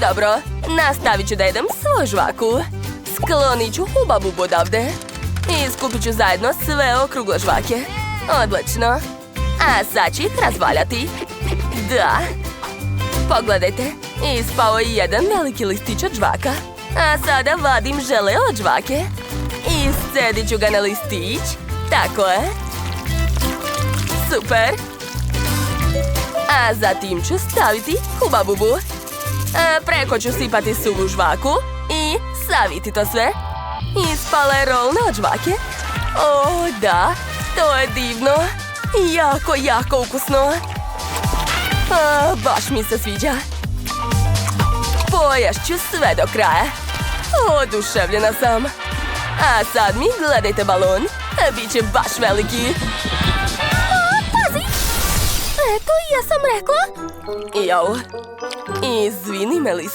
Dobro, nastavit ću da jedem svoju žvaku. Sklonit ću Huba Bubu odavde. I skupit ću zajedno sve okrugle žvake. Odlično. A sad ću ih razvaljati. Da. Pogledajte, ispao je jedan veliki listić od žvaka. A sada vadim žele od žvake. I scedit ću ga na listić. Tako je. Super. A zatim ću staviti Huba Bubu. Preko ću sipati suvu žvaku i saviti to sve. Ispala je rolna od žvake. O, da, to je divno. Jako, jako ukusno. Baš mi se sviđa. Poješću sve do kraja. Oduševljena sam. A sad mi gledajte balon. Biće baš veliki. Pazi! Eto, ja sam rekla. Jao. Izvini, Melisa.